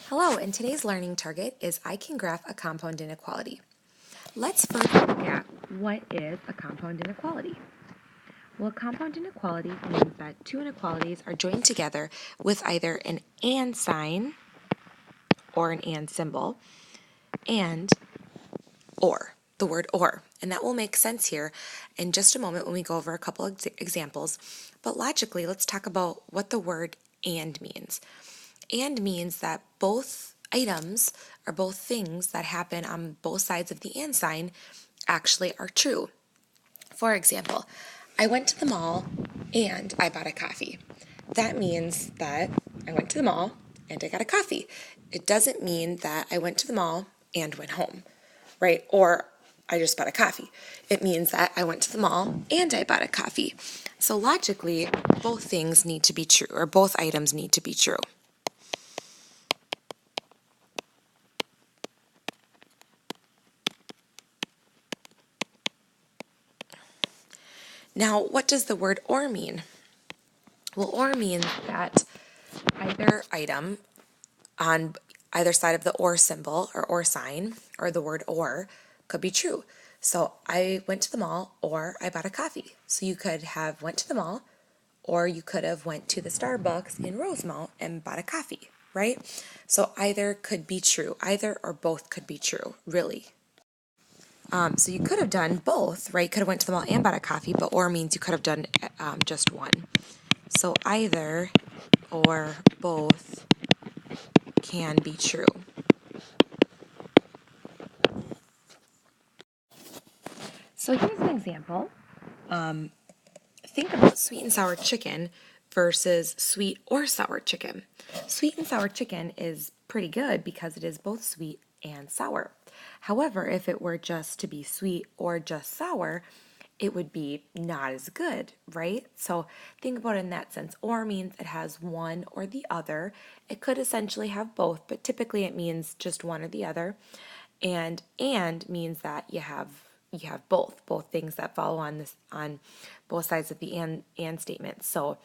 Hello, and today's learning target is I can graph a compound inequality. Let's first look at what is a compound inequality. Well, a compound inequality means that two inequalities are joined together with either an and sign or an and symbol and or, the word or. And that will make sense here in just a moment when we go over a couple of examples. But logically, let's talk about what the word and means. And means that both items or both things that happen on both sides of the and sign actually are true. For example, I went to the mall and I bought a coffee. That means that I went to the mall and I got a coffee. It doesn't mean that I went to the mall and went home, right? Or I just bought a coffee. It means that I went to the mall and I bought a coffee. So logically, both things need to be true, or both items need to be true. Now, what does the word or mean? Well, or means that either item on either side of the or symbol or sign or the word or could be true. So I went to the mall or I bought a coffee. So you could have went to the mall or you could have went to the Starbucks in Rosemount and bought a coffee, right? So either could be true. Either or both could be true, really. So you could have done both, right? Could have went to the mall and bought a coffee, but or means you could have done just one. So either or both can be true. So here's an example. Think about sweet and sour chicken versus sweet or sour chicken. Sweet and sour chicken is pretty good because it is both sweet and sour. However, if it were just to be sweet or just sour, it would be not as good, right? So think about it in that sense. Or means it has one or the other. It could essentially have both, but typically it means just one or the other. And means that you have both things that follow on both sides of the and statement. So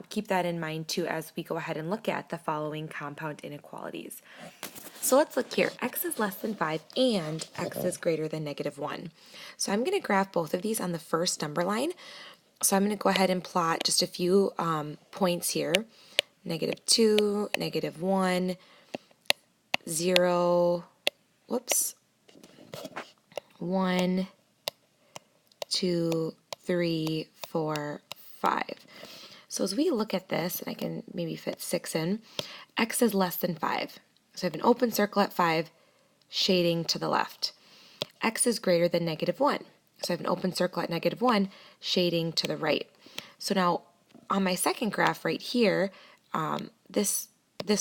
keep that in mind too as we go ahead and look at the following compound inequalities. So let's look here. X is less than 5 and x is greater than -1. So I'm going to graph both of these on the first number line. So I'm going to go ahead and plot just a few points here. -2, -1, 0, whoops, 1, 2, 3, 4, 5. So as we look at this, and I can maybe fit 6 in, x is less than 5. So I have an open circle at 5, shading to the left. X is greater than -1. So I have an open circle at -1, shading to the right. So now on my second graph right here, this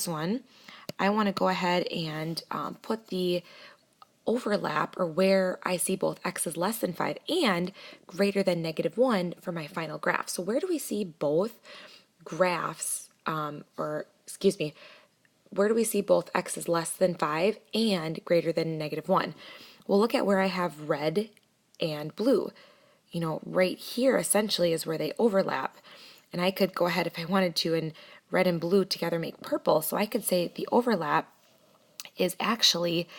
one, I want to go ahead and put the overlap, or where I see both x is less than 5 and greater than -1 for my final graph. So where do we see both graphs, where do we see both x is less than 5 and greater than -1? We'll look at where I have red and blue. You know, right here essentially is where they overlap. And I could go ahead if I wanted to, and red and blue together make purple. So I could say the overlap is actually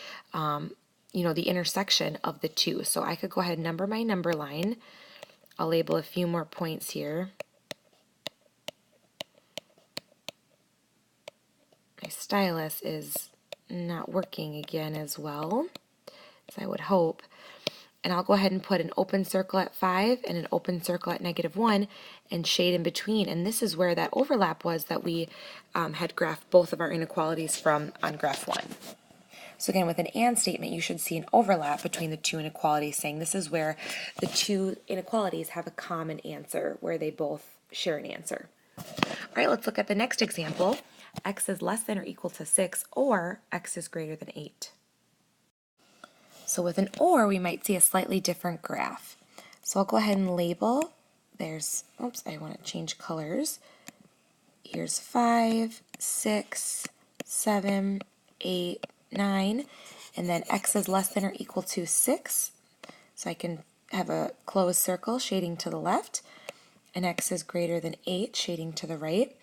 the intersection of the two. So I could go ahead and number my number line. I'll label a few more points here. My stylus is not working again as well as I would hope. And I'll go ahead and put an open circle at 5 and an open circle at -1 and shade in between. And this is where that overlap was that we had graphed both of our inequalities from on graph 1. So again, with an and statement, you should see an overlap between the two inequalities, saying this is where the two inequalities have a common answer, where they both share an answer. All right, let's look at the next example. X is less than or equal to 6, or x is greater than 8. So with an or, we might see a slightly different graph. So I'll go ahead and label. I want to change colors. Here's 5, 6, 7, 8, 9, and then x is less than or equal to 6. So I can have a closed circle shading to the left, and x is greater than 8 shading to the right.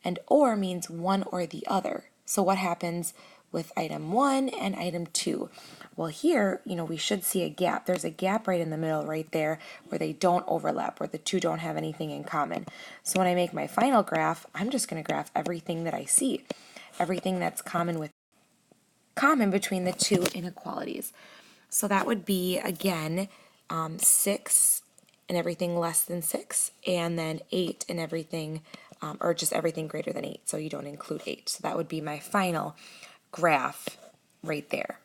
And or means one or the other. So what happens with item 1 and item 2? Well, here, we should see a gap. There's a gap right in the middle right there where they don't overlap, where the two don't have anything in common. So when I make my final graph, I'm just going to graph everything that I see, everything that's common between the two inequalities. So that would be, again, 6 and everything less than 6, and then 8 and everything, or just everything greater than 8, so you don't include 8. So that would be my final graph right there.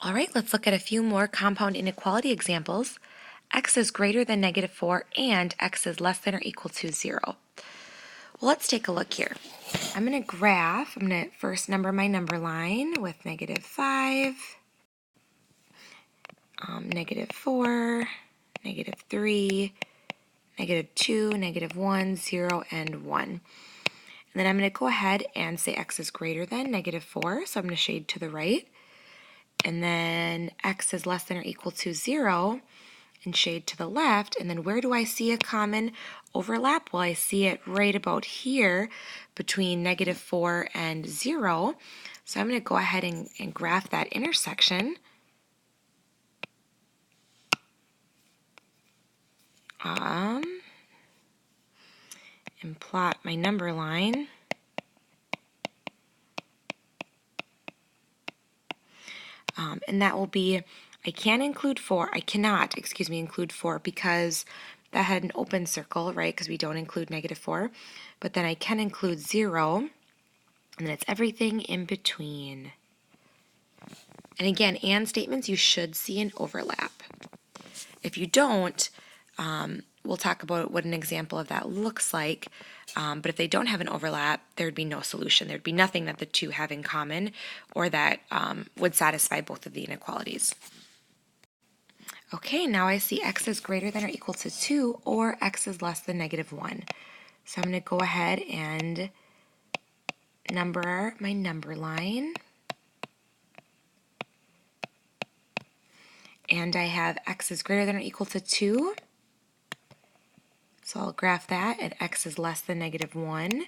All right, let's look at a few more compound inequality examples. X is greater than -4 and X is less than or equal to 0. Well, let's take a look here. I'm going to first number my number line with -5, -4, -3, -2, -1, 0, and 1. And then I'm going to go ahead and say X is greater than -4, so I'm going to shade to the right. And then X is less than or equal to 0, and shade to the left. And then where do I see a common overlap? Well, I see it right about here between -4 and 0. So I'm going to go ahead and graph that intersection. And plot my number line. And that will be, I cannot include 4, because that had an open circle, right? Because we don't include -4. But then I can include 0, and then it's everything in between. And again, and statements, you should see an overlap. If you don't, we'll talk about what an example of that looks like. But if they don't have an overlap, there would be no solution. There would be nothing that the two have in common or that would satisfy both of the inequalities. Okay, now I see X is greater than or equal to 2 or X is less than -1. So I'm going to go ahead and number my number line. And I have X is greater than or equal to 2. So I'll graph that, and X is less than -1.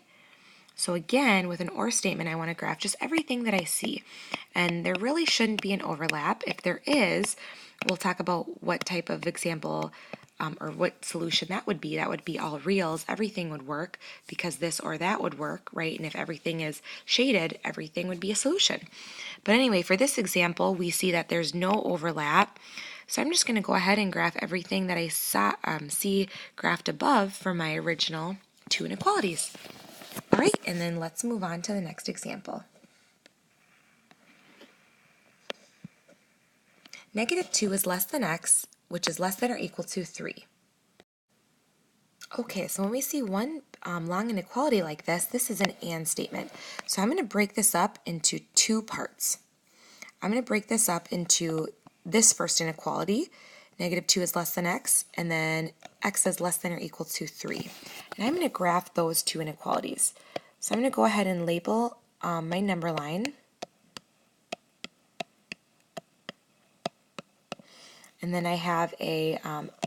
So again, with an or statement, I want to graph just everything that I see. And there really shouldn't be an overlap. If there is, we'll talk about what type of example or what solution that would be. That would be all reals. Everything would work because this or that would work, right? And if everything is shaded, everything would be a solution. But anyway, for this example, we see that there's no overlap. So I'm just going to go ahead and graph everything that I see graphed above for my original two inequalities. All right, and then let's move on to the next example. -2 is less than X, which is less than or equal to 3. Okay, so when we see one long inequality like this is an and statement. So I'm going to break this up into two parts. I'm going to break this up into this first inequality, -2 is less than X, and then X is less than or equal to 3. And I'm going to graph those two inequalities. So I'm going to go ahead and label my number line. And then I have a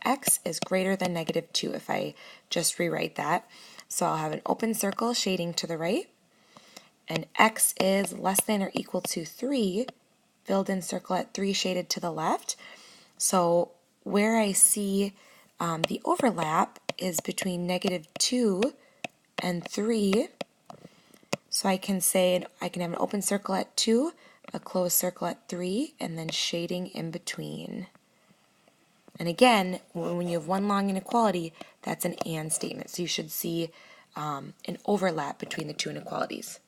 X is greater than -2 if I just rewrite that. So I'll have an open circle shading to the right, and X is less than or equal to 3, filled in circle at 3 shaded to the left. So where I see the overlap is between -2 and 3. So I can say I can have an open circle at 2, a closed circle at 3, and then shading in between. And again, when you have one long inequality, that's an and statement. So you should see an overlap between the two inequalities.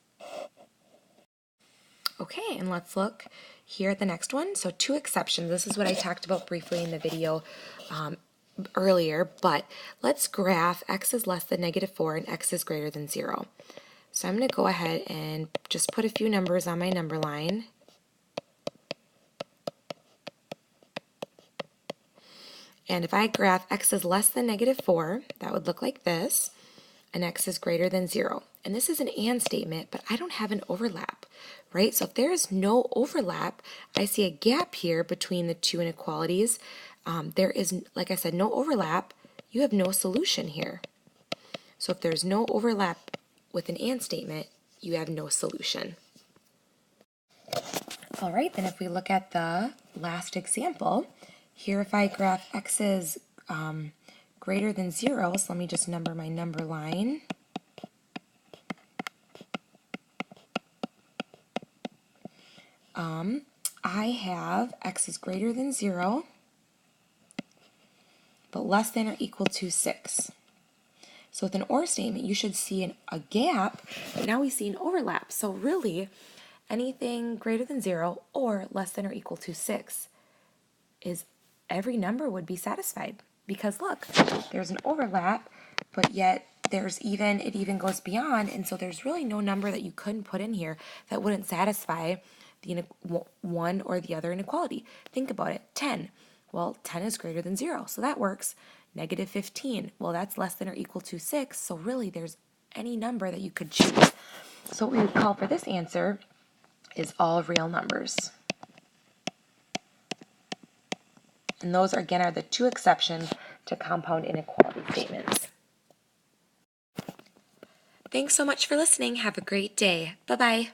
Okay, and let's look here at the next one. So two exceptions. This is what I talked about briefly in the video earlier, but let's graph X is less than -4 and X is greater than 0. So I'm going to go ahead and just put a few numbers on my number line. And if I graph X is less than -4, that would look like this, and X is greater than 0. And this is an and statement, but I don't have an overlap, right? So if there is no overlap, I see a gap here between the two inequalities. There is, like I said, no overlap. You have no solution here. So if there's no overlap with an and statement, you have no solution. All right, then if we look at the last example, here if I graph x is greater than 0, so let me just number my number line. I have x is greater than 0, but less than or equal to 6. So with an or statement, you should see a gap, but now we see an overlap. So really, anything greater than 0 or less than or equal to 6 is every number would be satisfied. Because look, there's an overlap, but yet it even goes beyond, and so there's really no number that you couldn't put in here that wouldn't satisfy the one or the other inequality. Think about it. 10. Well, 10 is greater than 0, so that works. Negative 15. Well, that's less than or equal to 6, so really there's any number that you could choose. So what we would call for this answer is all real numbers. And those, again, are the two exceptions to compound inequality statements. Thanks so much for listening. Have a great day. Bye-bye.